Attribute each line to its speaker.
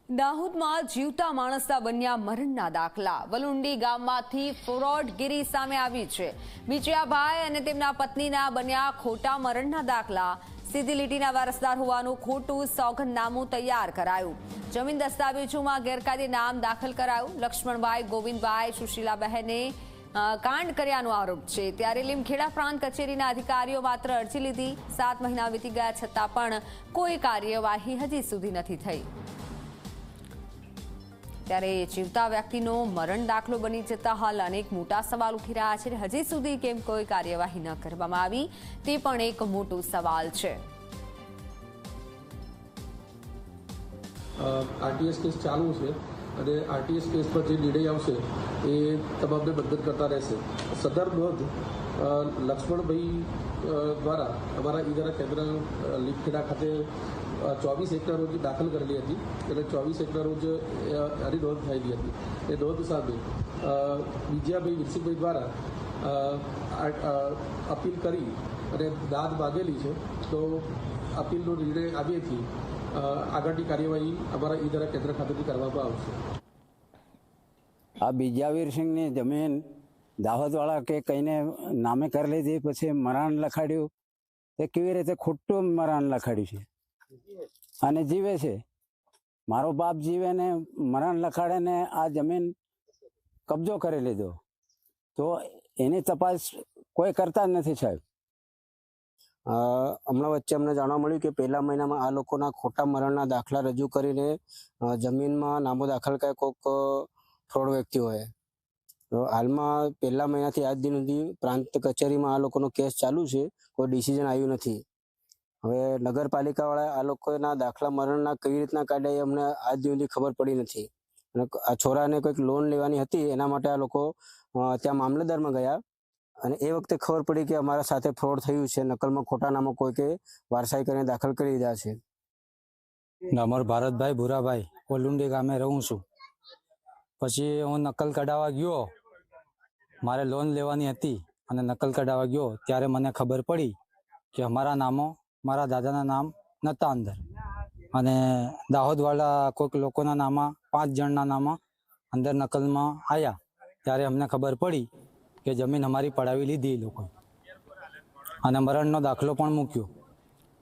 Speaker 1: દાહોદમાં જીવતા માણસના બન્યા મરણના દાખલા। વલુંડી ગામમાંથી ફ્રોડગીરી સામે આવી છે। બીચિયાભાઈ અને તેમના પત્નીના બન્યા ખોટા મરણના દાખલા। સીધી લીટીના વારસદાર હોવાનું ખોટું સોગંદનામું તૈયાર કરાયું। જમીન દસ્તાવેજોમાં ગેરકાયદે નામ દાખલ કરાયું। લક્ષ્મણભાઈ, ગોવિંદભાઈ, સુશીલાબહેને કાંડ કર્યાનો આરોપ છે। ત્યારે લીમખેડા પ્રાંત કચેરીના અધિકારીઓ માત્ર અરજી લીધી। 7 મહિના વીતી ગયા છતાં પણ કોઈ કાર્યવાહી હજી સુધી નથી થઈ। ત્યારે જીવતા વ્યક્તિનો મરણ દાખલો બની જતા હાલ અનેક મોટા સવાલ ઉઠી રહ્યા છે। હજી સુધી કેમ કોઈ કાર્યવાહી ન કરવામાં આવી તે પણ એક મોટો સવાલ છે।
Speaker 2: આરટીએસ કેસ ચાલુ છે અને આરટીએસ કેસ પર જે નિર્ણય આવશે એ તમામને બંધન કરતા રહેશે। સદર નોંધ લક્ષ્મણભાઈ દ્વારા અમારા ઈદરા કેન્દ્ર લીમખેડા ખાતે 24/1 રોજ દાખલ કરેલી હતી અને 24/1 રોજ આની નોંધ થયેલી હતી। એ નોંધ સામે બીજાભાઈ વિરસિંહભાઈ દ્વારા અપીલ કરી અને દાદ માગેલી છે। તો અપીલનો નિર્ણય આવ્યેથી આગળની કાર્યવાહી અમારા ઈદરા કેન્દ્ર ખાતેથી કરવામાં આવશે।
Speaker 3: આ બીજાવીરસિંહની જમીન દાહોદવાળા કે કઈને નામે કરી લીધી, પછી મરાણ લખાડ્યું। તે કેવી રીતે ખોટું મરાણ લખાડ્યું છે અને જીવે છે। મારો બાપ જીવે ને મરણ લખાડે ને આ જમીન કબજો કરી લીધો, તો એની તપાસ કોઈ કરતા જ નથી સાહેબ।
Speaker 4: હમણાં વચ્ચે અમને જાણવા મળ્યું કે પહેલા મહિનામાં આ લોકોના ખોટા મરણના દાખલા રજૂ કરીને જમીનમાં નામો દાખલ કરે કોઈક ફ્રોડ વ્યક્તિઓએ। તો હાલમાં પહેલા મહિનાથી આજ દિન સુધી પ્રાંત કચેરીમાં આ લોકોનો કેસ ચાલુ છે, કોઈ ડિસિઝન આવ્યું નથી। હવે નગરપાલિકાવાળા આ લોકોના દાખલા મરણના કેવી રીતના કાઢ્યા એ અમને આજ સુધી ખબર પડી નથી। અને આ છોરાને કોઈક લોન લેવાની હતી, એના માટે આ લોકો ત્યાં મામલતદારમાં ગયા અને એ વખતે ખબર પડી કે અમારા સાથે ફ્રોડ થયું છે। નકલમાં ખોટા નામો કોઈકે વારસાઈ કરીને દાખલ કરી દીધા છે।
Speaker 5: અમારો ભારતભાઈ ભૂરાભાઈ વલુંડી ગામે રહું છું। પછી હું નકલ કઢાવવા ગયો, મારે લોન લેવાની હતી અને નકલ કઢાવવા ગયો ત્યારે મને ખબર પડી કે અમારા નામો મારા દાદાના નામ નહોતા અંદર અને દાહોદવાળા કોઈક લોકોના નામમાં 5 જણના નામમાં અંદર નકલમાં આવ્યા। ત્યારે અમને ખબર પડી કે જમીન અમારી પડાવી લીધી એ લોકોએ અને મરણનો દાખલો પણ મૂક્યો।